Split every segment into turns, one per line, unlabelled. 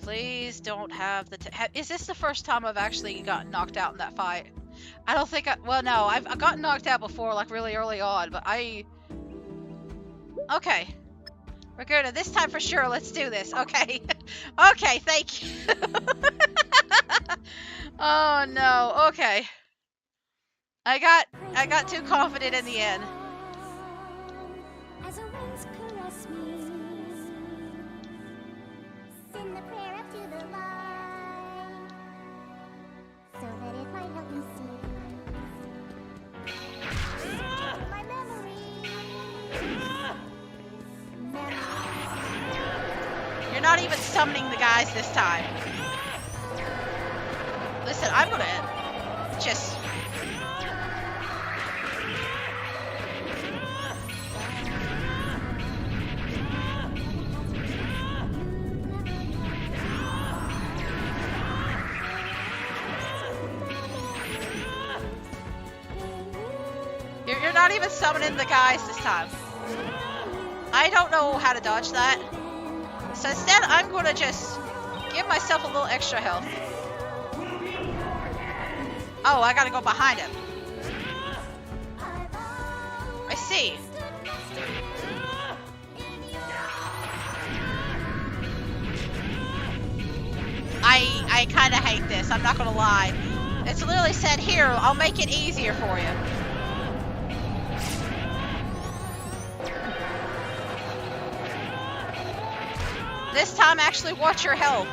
Please don't have the... Is this the first time I've actually gotten knocked out in that fight? I don't think well, no, I've gotten knocked out before, like, really early on, but Okay. We're good. This time for sure, let's do this. Okay. Okay, thank you. Oh, no. Okay. I got too confident in the end. You're not even summoning the guys this time. Listen, I'm gonna just... You're not even summoning the guys this time. I don't know how to dodge that. So instead, I'm gonna just give myself a little extra health. Oh, I gotta go behind him. I see. I kind of hate this, I'm not gonna lie. It's literally said, here, I'll make it easier for you. This time, actually watch your health.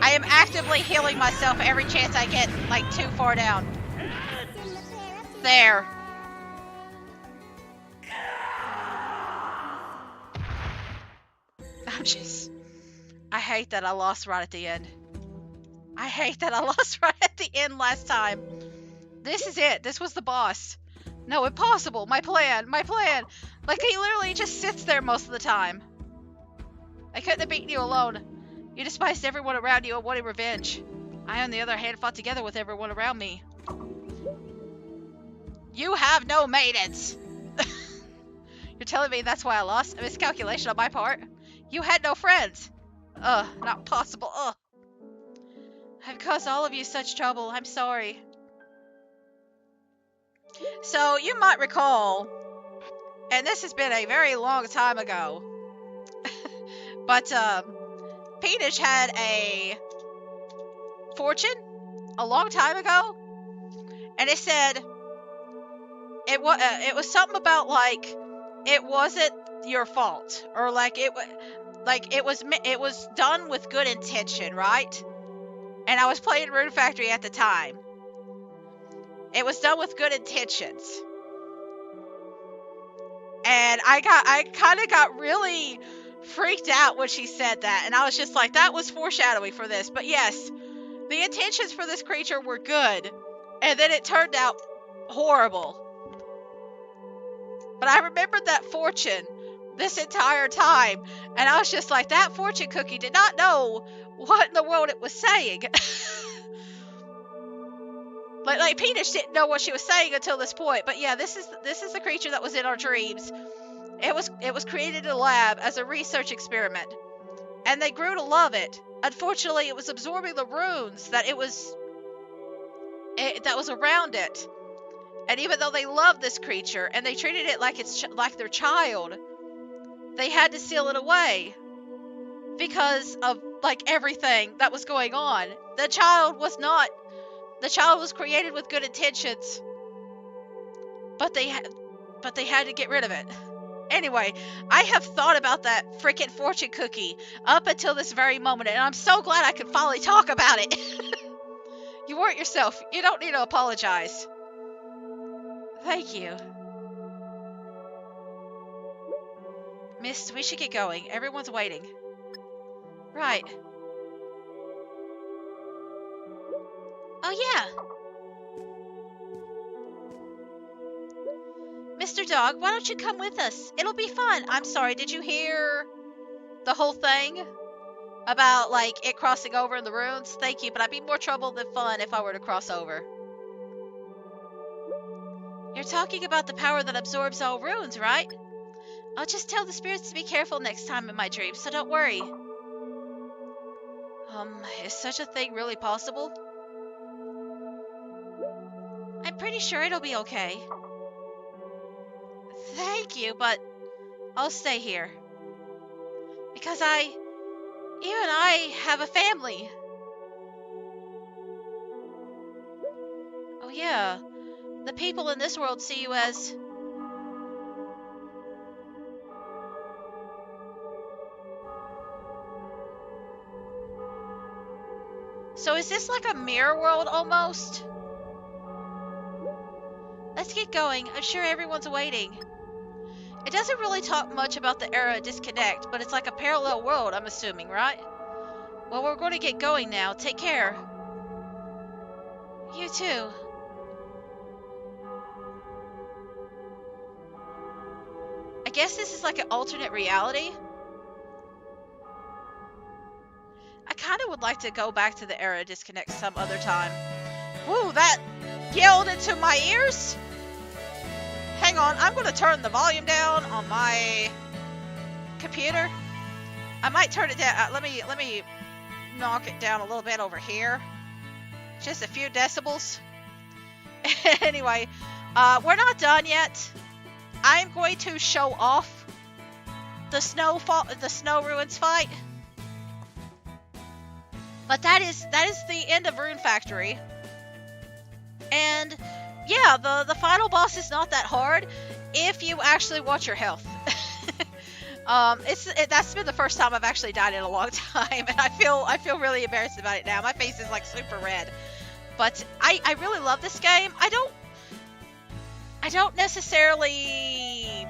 I am actively healing myself every chance I get, like, too far down. There. I hate that I lost right at the end. I hate that I lost right at the end last time. This is it. This was the boss. No, impossible. My plan. My plan. Like, he literally just sits there most of the time. I couldn't have beaten you alone. You despised everyone around you and wanted revenge. I, on the other hand, fought together with everyone around me. You have no maidens! You're telling me that's why I lost? A miscalculation on my part? You had no friends! Not possible. I've caused all of you such trouble. I'm sorry. So, you might recall, and this has been a very long time ago, but, Peach had a fortune a long time ago, and it said it was something about, like, it wasn't your fault, or like it was done with good intention, right? And I was playing Rune Factory at the time. It was done with good intentions, and I kind of got really freaked out when she said that, and I was just like, that was foreshadowing for this. But yes, the intentions for this creature were good, and then it turned out horrible. But I remembered that fortune this entire time, and I was just like, that fortune cookie did not know what in the world it was saying. like Peach didn't know what she was saying until this point. But yeah, this is the creature that was in our dreams. It was created in a lab as a research experiment, and they grew to love it. Unfortunately, it was absorbing the runes that was around it. And even though they loved this creature and they treated it like their child, they had to seal it away because of, like, everything that was going on. The child was created with good intentions, but they had to get rid of it. Anyway, I have thought about that frickin' fortune cookie up until this very moment, and I'm so glad I could finally talk about it. You weren't yourself. You don't need to apologize. Thank you. Miss, we should get going. Everyone's waiting. Right. Oh, yeah. Mr. Dog, why don't you come with us? It'll be fun. I'm sorry, did you hear the whole thing? About, like, it crossing over in the runes? Thank you, but I'd be more trouble than fun if I were to cross over. You're talking about the power that absorbs all runes, right? I'll just tell the spirits to be careful next time in my dreams, so don't worry. Is such a thing really possible? I'm pretty sure it'll be okay. Thank you, but I'll stay here. Because even I have a family. Oh yeah, the people in this world see you as... So is this like a mirror world almost? Let's get going. I'm sure everyone's waiting. It doesn't really talk much about the era disconnect, but it's like a parallel world, I'm assuming, right? Well, we're going to get going now. Take care. You too. I guess this is like an alternate reality. I kind of would like to go back to the era disconnect some other time. Woo, that yelled into my ears. Hang on, I'm going to turn the volume down on my computer. I might turn it down. Let me knock it down a little bit over here. Just a few decibels. Anyway, we're not done yet. I'm going to show off the snow ruins fight. But that is the end of Rune Factory. And yeah, the final boss is not that hard if you actually watch your health. That's been the first time I've actually died in a long time, and I feel really embarrassed about it now. My face is like super red. But I really love this game. I don't necessarily...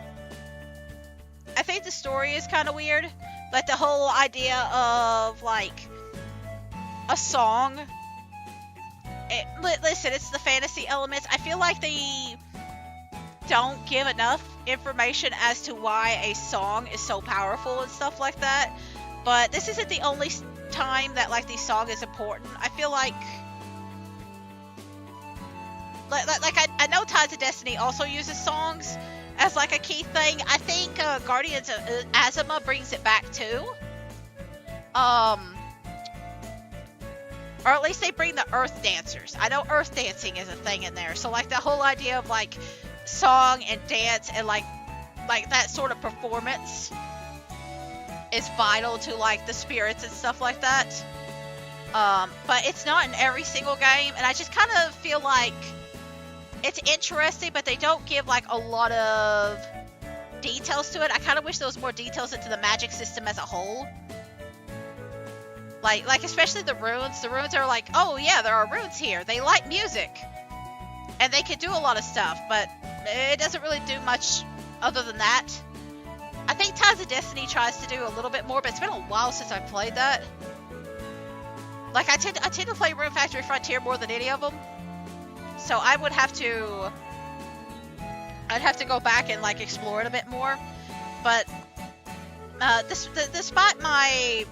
I think the story is kind of weird. Like the whole idea of like a song. Listen, it's the fantasy elements. I feel like they don't give enough information as to why a song is so powerful and stuff like that. But this isn't the only time that like the song is important. I feel like I know Tides of Destiny also uses songs as like a key thing. I think Guardians of Azuma brings it back too. Or at least they bring the Earth Dancers. I know Earth Dancing is a thing in there. So like the whole idea of like song and dance and like that sort of performance is vital to like the spirits and stuff like that. But it's not in every single game, and I just kind of feel like it's interesting, but they don't give like a lot of details to it. I kind of wish there was more details into the magic system as a whole. Like especially the runes. The runes are like, oh yeah, there are runes here. They like music. And they can do a lot of stuff, but it doesn't really do much other than that. I think Tides of Destiny tries to do a little bit more, but it's been a while since I've played that. Like I tend to play Rune Factory Frontier more than any of them. So I'd have to go back and like explore it a bit more. But despite my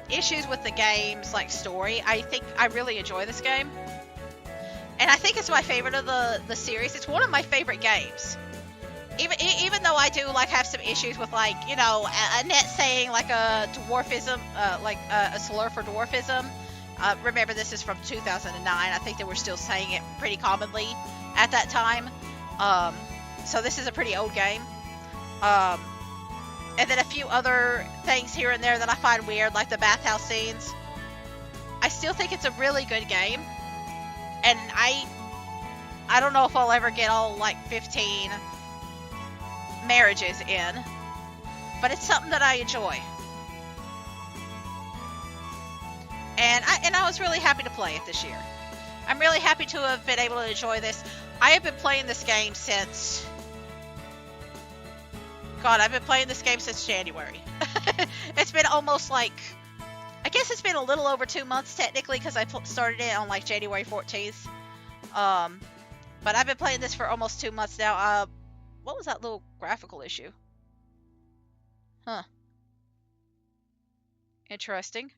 issues with the game's like story, I think I really enjoy this game, and I think it's my favorite of the series. It's one of my favorite games, even though I do like have some issues with like, you know, Annette saying like a dwarfism, like a slur for dwarfism. Remember, this is from 2009. I think they were still saying it pretty commonly at that time. So this is a pretty old game. And then a few other things here and there that I find weird, like the bathhouse scenes. I still think it's a really good game. And I don't know if I'll ever get all, like, 15 marriages in. But it's something that I enjoy. And I was really happy to play it this year. I'm really happy to have been able to enjoy this. I have been playing this game since... God, I've been playing this game since January. It's been almost like... I guess it's been a little over 2 months technically, because I started it on like January 14th. But I've been playing this for almost 2 months now. What was that little graphical issue? Huh. Interesting.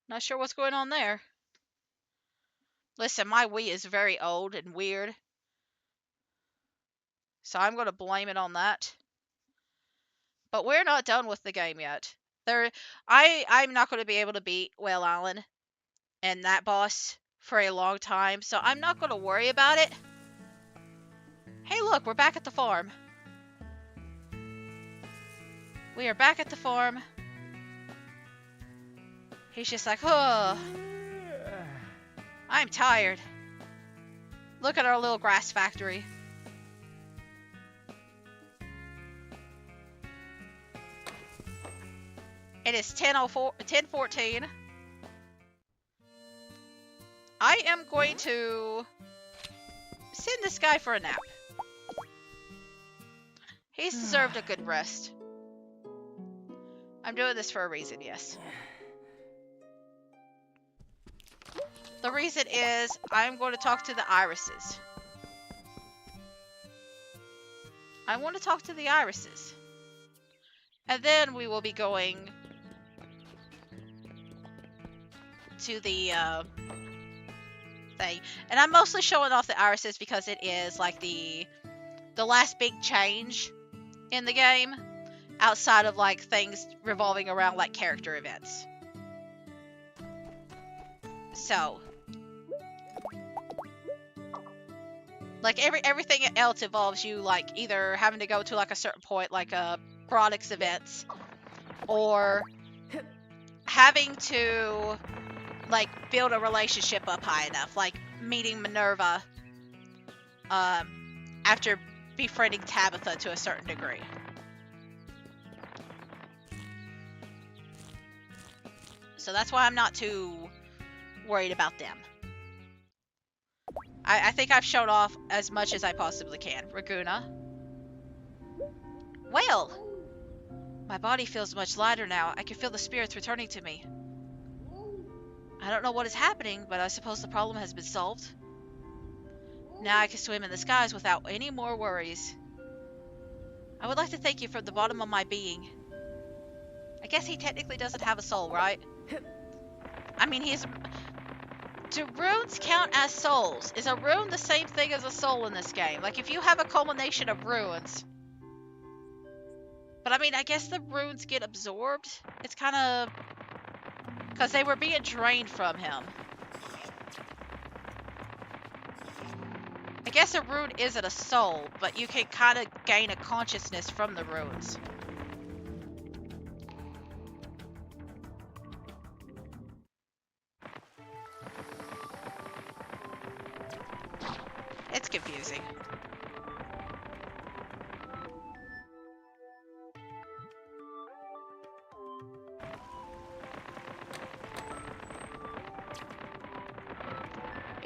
Not sure what's going on there. Listen, my Wii is very old and weird, so I'm going to blame it on that. But we're not done with the game yet. I'm not going to be able to beat Whale Island and that boss for a long time, so I'm not going to worry about it. Hey, look, we're back at the farm. We are back at the farm. He's just like, oh, I'm tired. Look at our little grass factory. It is 10:14. I am going to send this guy for a nap. He's deserved a good rest. I'm doing this for a reason, yes. The reason is I'm going to talk to the irises. I want to talk to the irises. And then we will be going to the thing. And I'm mostly showing off the irises because it is like the last big change in the game outside of like things revolving around like character events. So like everything else involves you like either having to go to like a certain point like products events or having to like build a relationship up high enough, like meeting Minerva after befriending Tabitha to a certain degree. So that's why I'm not too worried about them. I think I've shown off as much as I possibly can. Raguna. Well, my body feels much lighter now. I can feel the spirits returning to me. I don't know what is happening, but I suppose the problem has been solved. Now I can swim in the skies without any more worries. I would like to thank you from the bottom of my being. I guess he technically doesn't have a soul, right? I mean, do runes count as souls? Is a rune the same thing as a soul in this game? Like, if you have a culmination of runes... But, I mean, I guess the runes get absorbed. It's kind of... Because they were being drained from him. I guess a rune isn't a soul, but you can kind of gain a consciousness from the runes. It's confusing.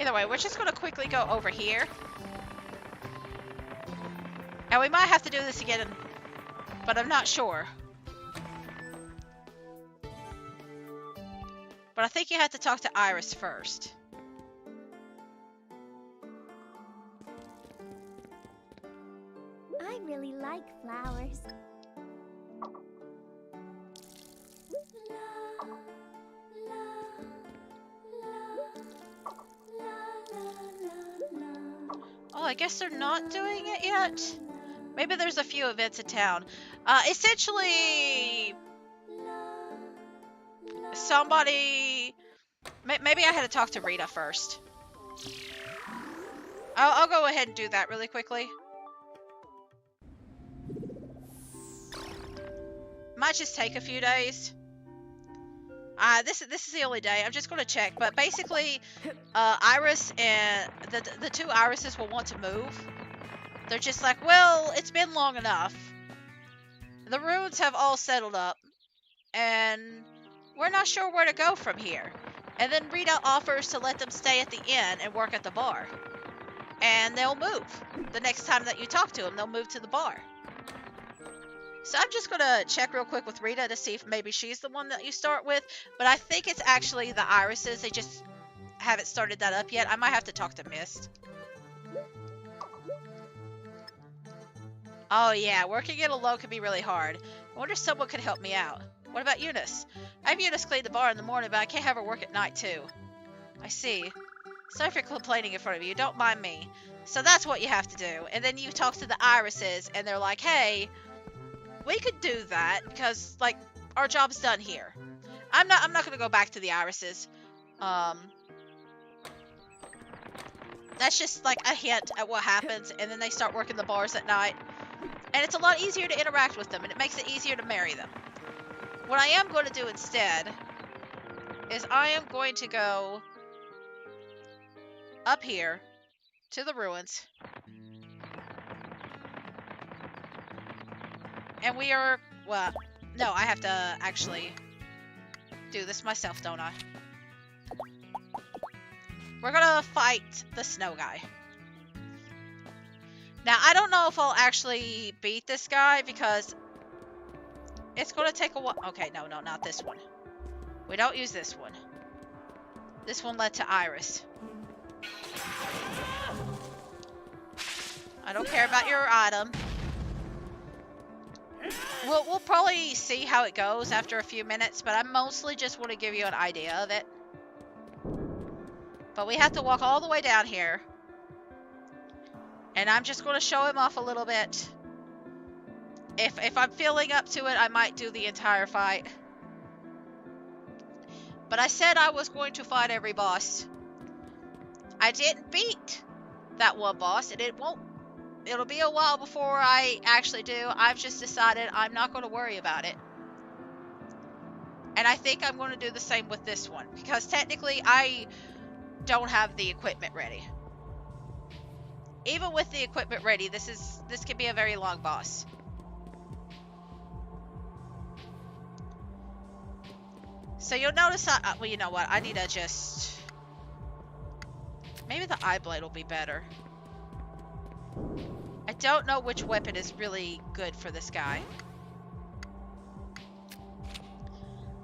Either way, we're just going to quickly go over here. And we might have to do this again, but I'm not sure. But I think you have to talk to Iris first.
I really like flowers.
Oh, I guess they're not doing it yet? Maybe there's a few events in town. Essentially... Somebody... Maybe I had to talk to Rita first. I'll go ahead and do that really quickly. Might just take a few days. This is the only day. I'm just going to check. But basically, Iris and the two Irises will want to move. They're just like, well, it's been long enough. The runes have all settled up. And we're not sure where to go from here. And then Rita offers to let them stay at the inn and work at the bar. And they'll move. The next time that you talk to them, they'll move to the bar. So I'm just going to check real quick with Rita to see if maybe she's the one that you start with. But I think it's actually the Irises. They just haven't started that up yet. I might have to talk to Mist. Oh yeah, working it alone can be really hard. I wonder if someone could help me out. What about Eunice? I have Eunice clean the bar in the morning, but I can't have her work at night too. I see. Sorry for complaining in front of you. Don't mind me. So that's what you have to do. And then you talk to the irises, and they're like, hey, we could do that because, like, our job's done here. I'm not going to go back to the irises. That's just like a hint at what happens, and then they start working the bars at night. And it's a lot easier to interact with them, and it makes it easier to marry them. What I am going to do instead is I am going to go up here to the ruins. And we are, well, no, I have to actually do this myself, don't I? We're gonna fight the snow guy. Now, I don't know if I'll actually beat this guy because it's gonna take a while. Okay, no, not this one. We don't use this one. This one led to Iris. I don't care about your item. We'll probably see how it goes after a few minutes, but I mostly just want to give you an idea of it. But we have to walk all the way down here. And I'm just going to show him off a little bit. If I'm feeling up to it, I might do the entire fight. But I said I was going to fight every boss. I didn't beat that one boss, and it'll be a while before I actually do. I've just decided I'm not going to worry about it. And I think I'm going to do the same with this one, because technically I don't have the equipment ready. Even with the equipment ready, this can be a very long boss. So you'll notice, well, you know what? I need to just... Maybe the eye blade will be better. I don't know which weapon is really good for this guy.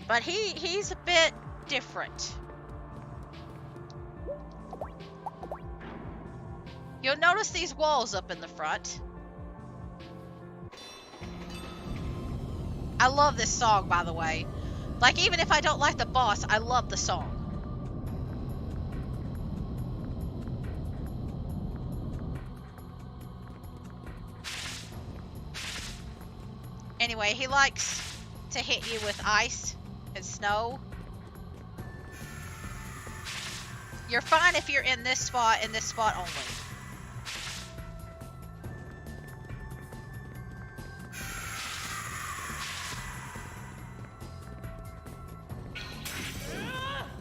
But he's a bit different. You'll notice these walls up in the front. I love this song, by the way. Like, even if I don't like the boss, I love the song. Anyway, he likes to hit you with ice and snow. You're fine if you're in this spot and this spot only.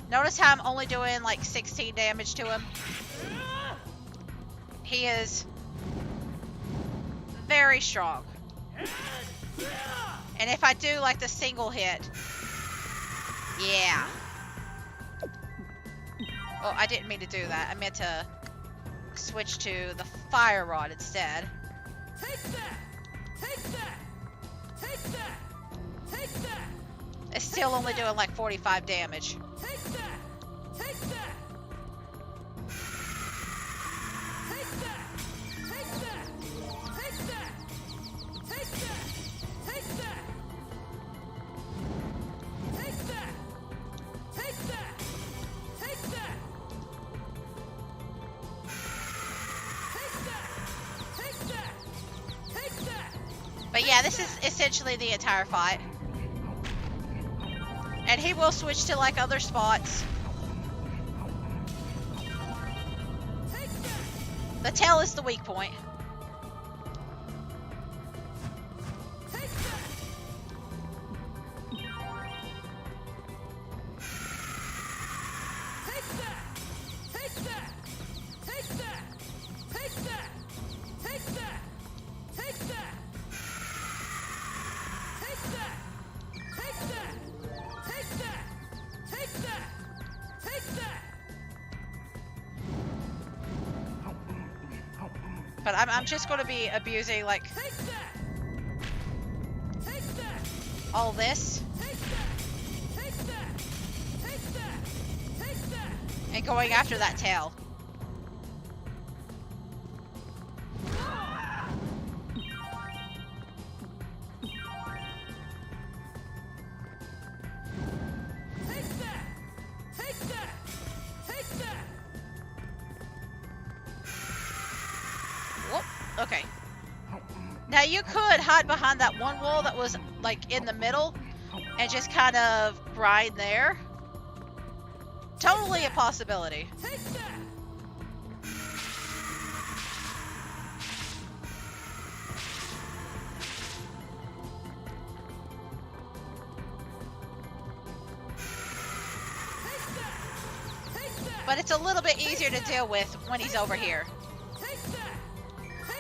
Notice how I'm only doing like 16 damage to him. He is very strong. And if I do like the single hit, yeah. Oh, I didn't mean to do that. I meant to switch to the fire rod instead. Take that! Take that! Take that! Take that! It's still only doing like 45 damage. Take that! Take that! Take that! Take that! Take that! Take that! Take that! Take that! Take that! Take that! Take that! Take that! Take that! But yeah, this is essentially the entire fight. And he will switch to like other spots. The tail is the weak point. But I'm just going to be abusing, like, all this. And going after that tail. Okay. Now you could hide behind that one wall that was like in the middle and just kind of grind there. Totally a possibility. But it's a little bit easier to deal with when he's over here.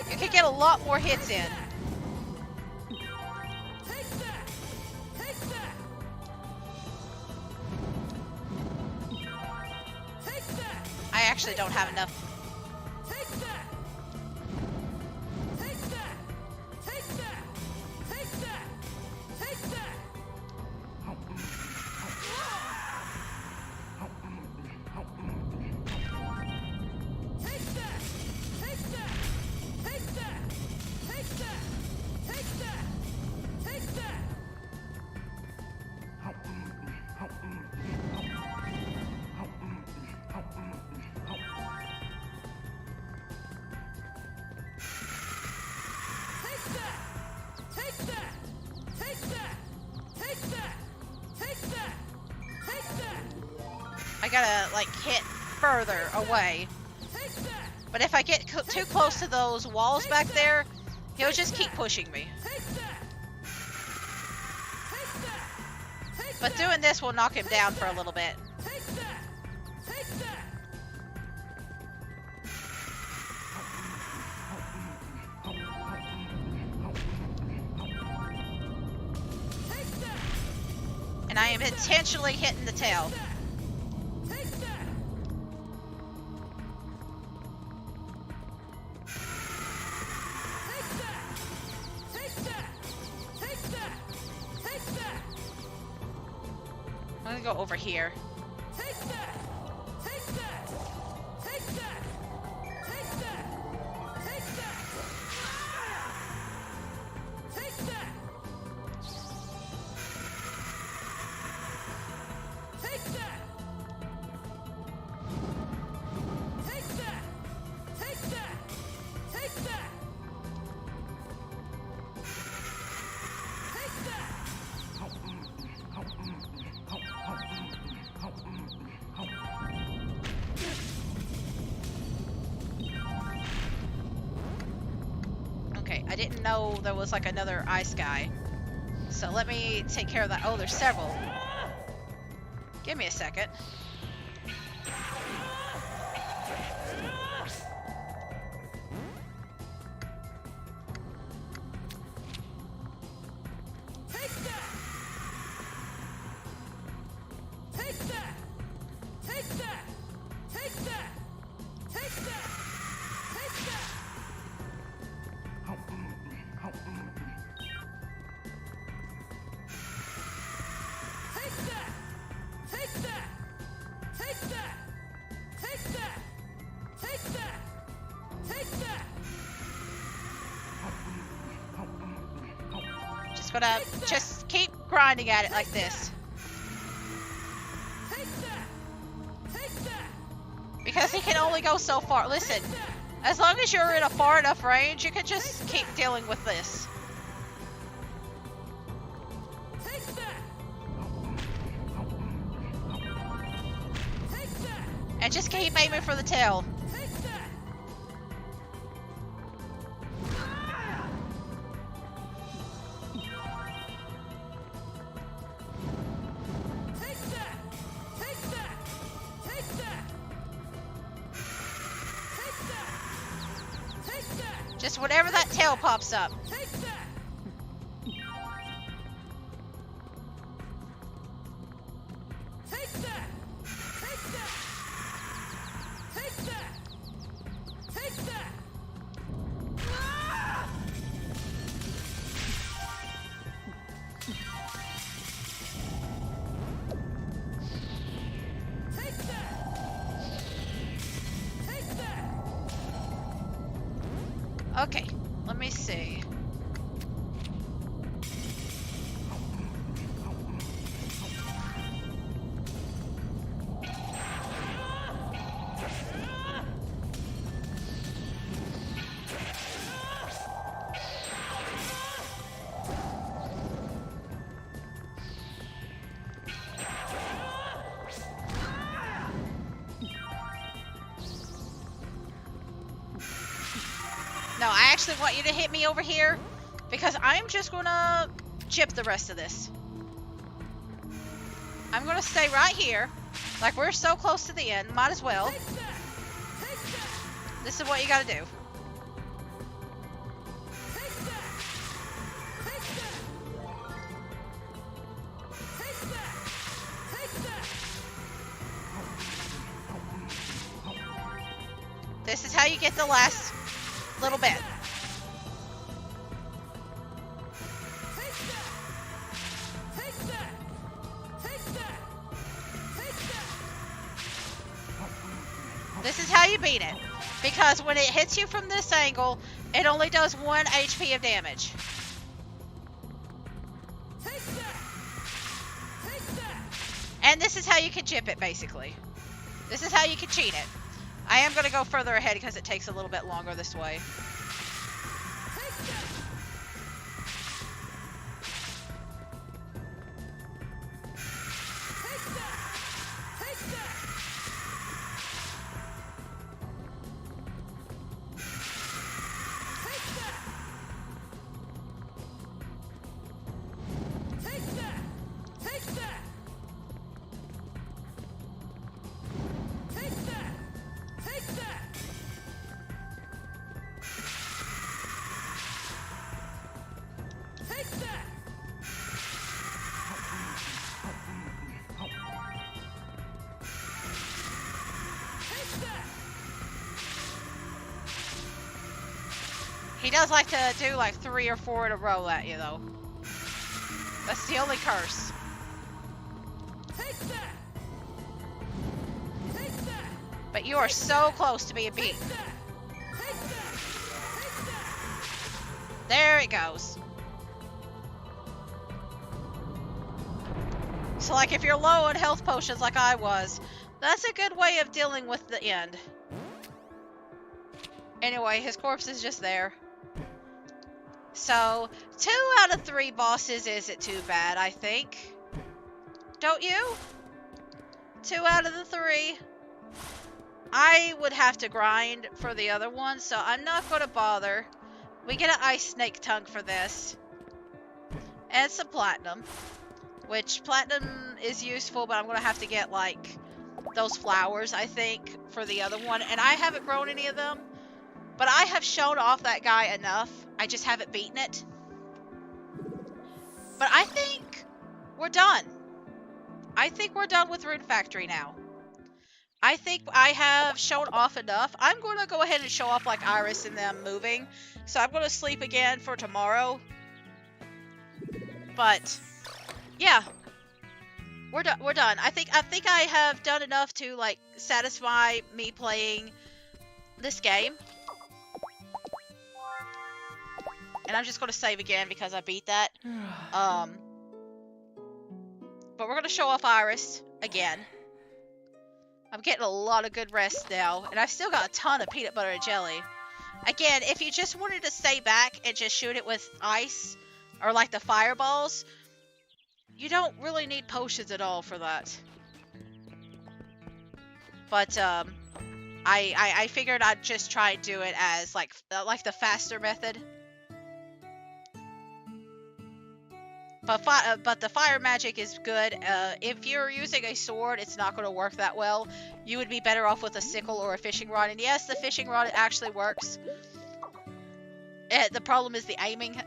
You can get a lot more hits in. I actually don't have enough. I gotta, like, hit further away. But if I get too close to those walls back there, he'll just keep pushing me. But doing this will knock him down for a little bit. And I am intentionally hitting the tail. I'm gonna go over here. I didn't know there was like another ice guy. So let me take care of that. Oh, there's several. Give me a second. Just keep grinding at it like this. Because he can only go so far. Listen, as long as you're in a far enough range, you can just keep dealing with this. And just keep aiming for the tail. Just whenever that tail pops up. Okay, let me see. No, I actually want you to hit me over here because I'm just gonna chip the rest of this. I'm gonna stay right here. Like, we're so close to the end, might as well. This is what you gotta do. This is how you get the last little bit. This is how you beat it. Because when it hits you from this angle, it only does 1 HP of damage. And this is how you can chip it, basically. This is how you can cheat it. I am going to go further ahead because it takes a little bit longer this way. He does like to do like 3 or 4 in a row at you, though. That's the only curse. But you are so close to being beaten. There it goes. So like if you're low on health potions like I was, that's a good way of dealing with the end. Anyway, his corpse is just there. So, 2 out of 3 bosses isn't too bad, I think. Don't you? 2 out of the 3. I would have to grind for the other one, so I'm not going to bother. We get an ice snake tongue for this. And some platinum. Which, platinum is useful, but I'm going to have to get, like, those flowers, I think, for the other one. And I haven't grown any of them. But I have shown off that guy enough. I just haven't beaten it. But I think we're done. I think we're done with Rune Factory now. I think I have shown off enough. I'm going to go ahead and show off like Iris and them moving. So I'm going to sleep again for tomorrow. But yeah, we're done. We're done. I think I have done enough to like satisfy me playing this game. And I'm just going to save again because I beat that. But we're going to show off Iris again. I'm getting a lot of good rest now. And I've still got a ton of peanut butter and jelly. Again, if you just wanted to stay back and just shoot it with ice, or like the fireballs, you don't really need potions at all for that. But, I figured I'd just try and do it as like the faster method. But the fire magic is good. If you're using a sword, it's not going to work that well. You would be better off with a sickle or a fishing rod. And yes, the fishing rod actually works. The problem is the aiming.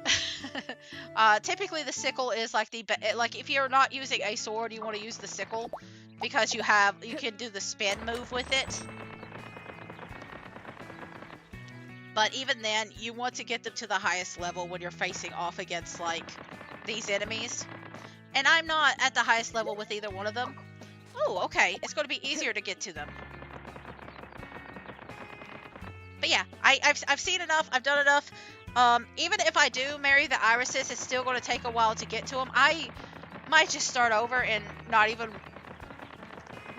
Typically, the sickle is like if you're not using a sword, you want to use the sickle because you can do the spin move with it. But even then, you want to get them to the highest level when you're facing off against like these enemies. And I'm not at the highest level with either one of them. Oh, okay. It's going to be easier to get to them. But yeah, I've seen enough. I've done enough. Even if I do marry the irises, it's still going to take a while to get to them. I might just start over and not even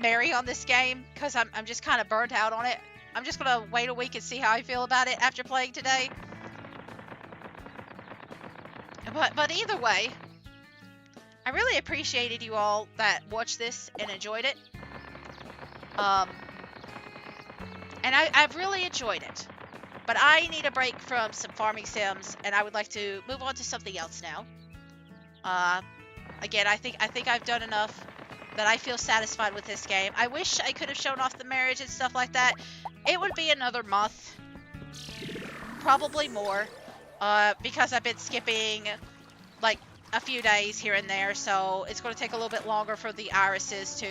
marry on this game because I'm just kind of burnt out on it. I'm just going to wait a week and see how I feel about it after playing today. But either way, I really appreciated you all that watched this and enjoyed it. And I've really enjoyed it. But I need a break from some farming sims, and I would like to move on to something else now. Again, I think I've done enough that I feel satisfied with this game. I wish I could have shown off the marriage and stuff like that. It would be another month, probably more, because I've been skipping like a few days here and there, so it's going to take a little bit longer for the irises to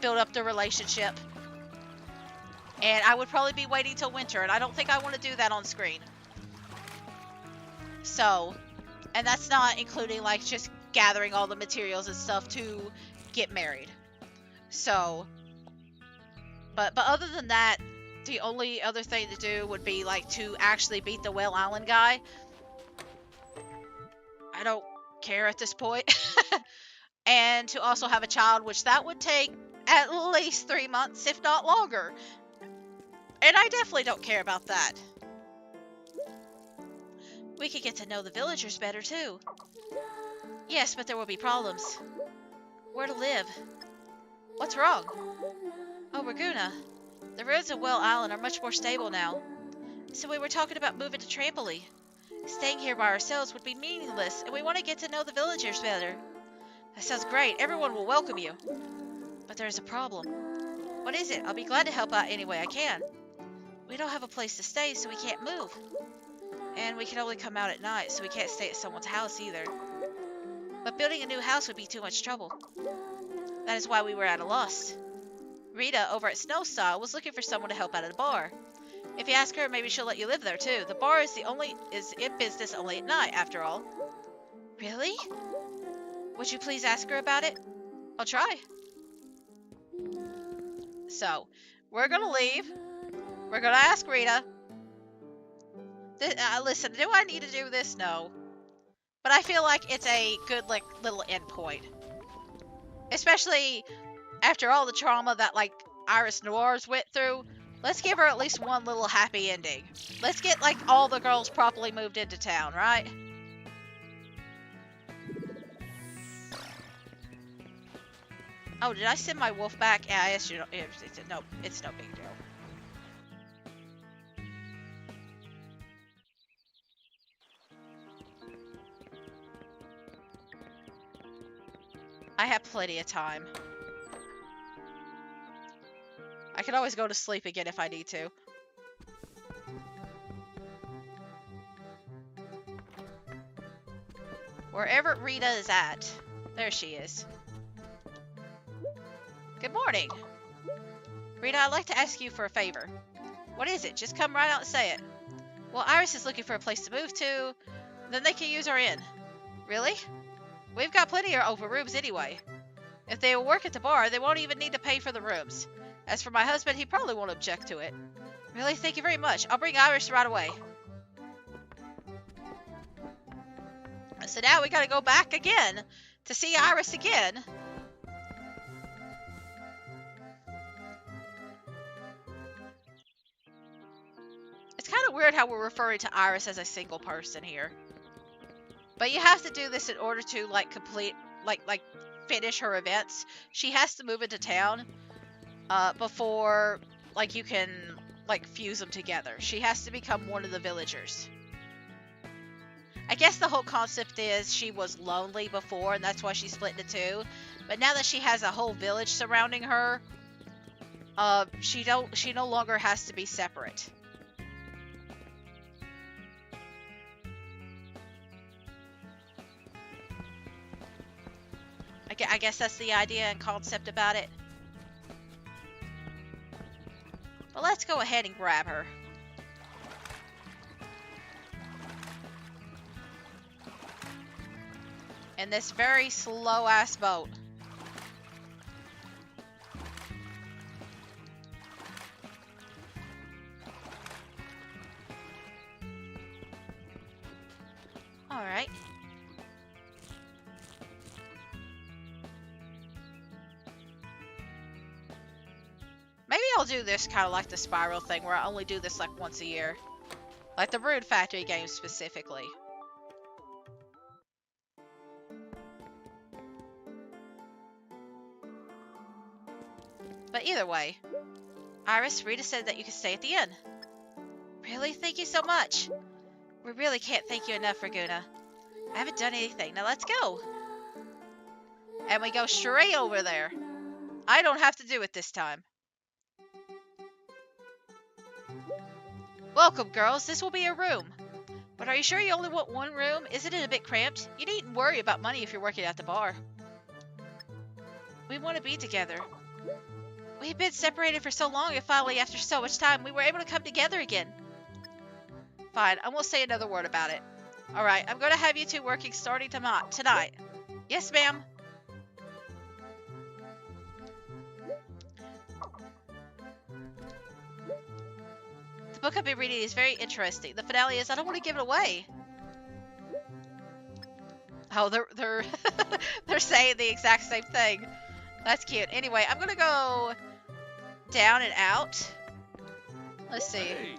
build up the relationship. And I would probably be waiting till winter, and I don't think I want to do that on screen. So, and that's not including like just gathering all the materials and stuff to get married. So, but other than that, the only other thing to do would be like to actually beat the Whale Island guy. I don't care at this point. And to also have a child, which that would take at least 3 months, if not longer. And I definitely don't care about that. We could get to know the villagers better too. Yes, but there will be problems. Where to live? What's wrong? Oh, Raguna. The roads of Whale Island are much more stable now. So we were talking about moving to Trampoly. Staying here by ourselves would be meaningless, and we want to get to know the villagers better. That sounds great. Everyone will welcome you. But there's a problem. What is it? I'll be glad to help out any way I can. We don't have a place to stay, so we can't move. And we can only come out at night, so we can't stay at someone's house either. But building a new house would be too much trouble. That is why we were at a loss. Rita, over at Snowstyle, was looking for someone to help out at a bar. If you ask her, maybe she'll let you live there too. The bar is in business only at night, after all. Really? Would you please ask her about it? I'll try. So, we're gonna leave. We're gonna ask Rita. Listen, do I need to do this? No. But I feel like it's a good, like, little endpoint. Especially after all the trauma that, like, Iris Noirs went through. Let's give her at least one little happy ending. Let's get, like, all the girls properly moved into town, right? Oh, did I send my wolf back? Yeah, I asked you. No, it's no big deal. I have plenty of time. I can always go to sleep again if I need to. Wherever Rita is at. There she is. Good morning. Rita, I'd like to ask you for a favor. What is it? Just come right out and say it. Well, Iris is looking for a place to move to. Then they can use our inn. Really? We've got plenty of open rooms anyway. If they will work at the bar, they won't even need to pay for the rooms. As for my husband, he probably won't object to it. Really? Thank you very much. I'll bring Iris right away. So now we gotta go back again to see Iris again. It's kind of weird how we're referring to Iris as a single person here. But you have to do this in order to, like, complete, like finish her events. She has to move into town before, like, you can, like, fuse them together. She has to become one of the villagers. I guess the whole concept is she was lonely before, and that's why she split into two. But now that she has a whole village surrounding her, she no longer has to be separate. I guess that's the idea and concept about it. But let's go ahead and grab her. In this very slow-ass boat. Alright. Maybe I'll do this kind of like the Spiral thing, where I only do this like once a year. Like the Rune Factory games specifically. But either way, Iris, Rita said that you could stay at the inn. Really? Thank you so much. We really can't thank you enough, Rune. I haven't done anything. Now let's go. And we go straight over there. I don't have to do it this time. Welcome, girls. This will be a room. But are you sure you only want one room? Isn't it a bit cramped? You needn't worry about money if you're working at the bar. We want to be together. We've been separated for so long, and finally, after so much time, we were able to come together again. Fine, I won't say another word about it. Alright, I'm going to have you two working starting tonight. Yes, ma'am. The book I've been reading is very interesting. The finale is, I don't want to give it away. Oh, they're they're saying the exact same thing. That's cute. Anyway, I'm gonna go down and out. Let's see.
Hey.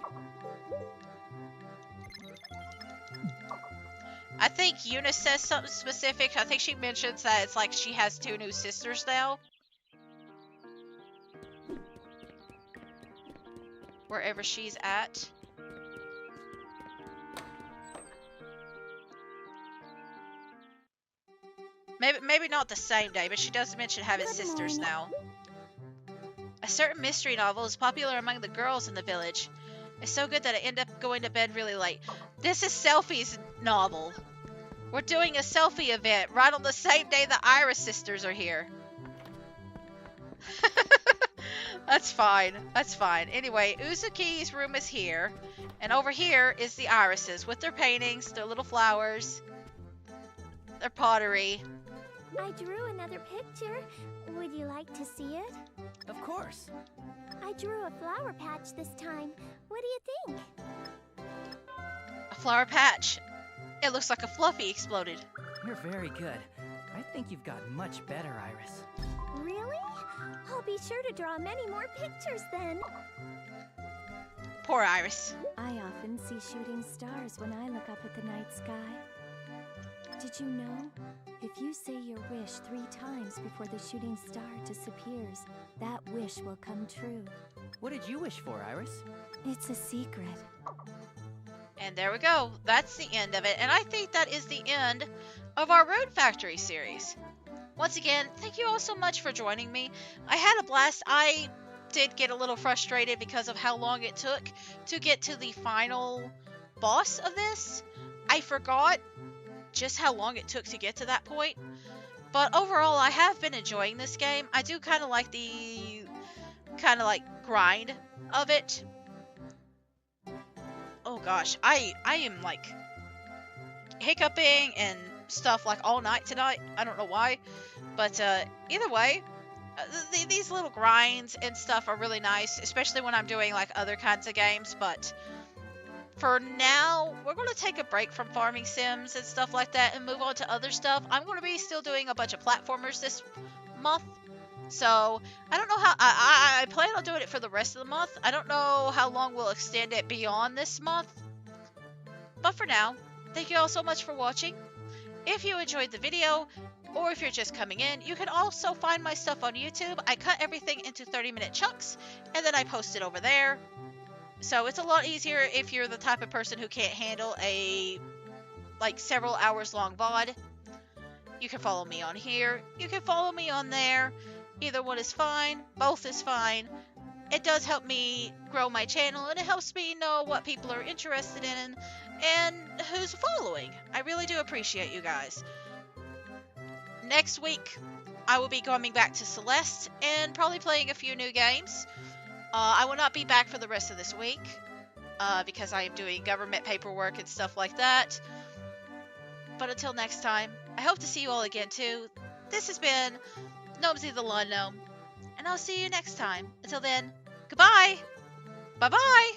I think Eunice says something specific. I think she mentions that it's like she has 2 new sisters now. Wherever she's at. Maybe not the same day, but she does mention having sisters now. A certain mystery novel is popular among the girls in the village. It's so good that I end up going to bed really late. This is Selfie's novel. We're doing a selfie event right on the same day the Iris sisters are here. That's fine. That's fine. Anyway, Uzuki's room is here. And over here is the Irises with their paintings, their little flowers, their pottery.
I drew another picture. Would you like to see it?
Of course.
I drew a flower patch this time. What do you think?
A flower patch. It looks like a Fluffy exploded.
You're very good. I think you've gotten much better, Iris.
Really? I'll be sure to draw many more pictures then.
Poor Iris.
I often see shooting stars when I look up at the night sky. Did you know? If you say your wish 3 times before the shooting star disappears, that wish will come true.
What did you wish for, Iris?
It's a secret.
And there we go. That's the end of it. And I think that is the end of our Rune Factory series. Once again, thank you all so much for joining me. I had a blast. I did get a little frustrated because of how long it took to get to the final boss of this. I forgot just how long it took to get to that point. But overall, I have been enjoying this game. I do kind of like the grind of it. Oh gosh, I am like hiccuping and stuff like all night tonight. I don't know why, but either way, these little grinds and stuff are really nice, especially when I'm doing like other kinds of games. But for now, we're going to take a break from farming sims and stuff like that and move on to other stuff. I'm going to be still doing a bunch of platformers this month. So, I don't know how, I plan on doing it for the rest of the month. I don't know how long we'll extend it beyond this month. But for now, thank you all so much for watching. If you enjoyed the video, or if you're just coming in, you can also find my stuff on YouTube. I cut everything into 30-minute chunks, and then I post it over there. So it's a lot easier if you're the type of person who can't handle a, like, several hours long VOD. You can follow me on here. You can follow me on there. Either one is fine. Both is fine. It does help me grow my channel, and it helps me know what people are interested in and who's following. I really do appreciate you guys. Next week, I will be coming back to Celeste and probably playing a few new games. I will not be back for the rest of this week because I am doing government paperwork and stuff like that. But until next time, I hope to see you all again too. This has been Gnomesy the Lawn Gnome, and I'll see you next time. Until then, goodbye! Bye-bye!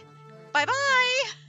Bye-bye!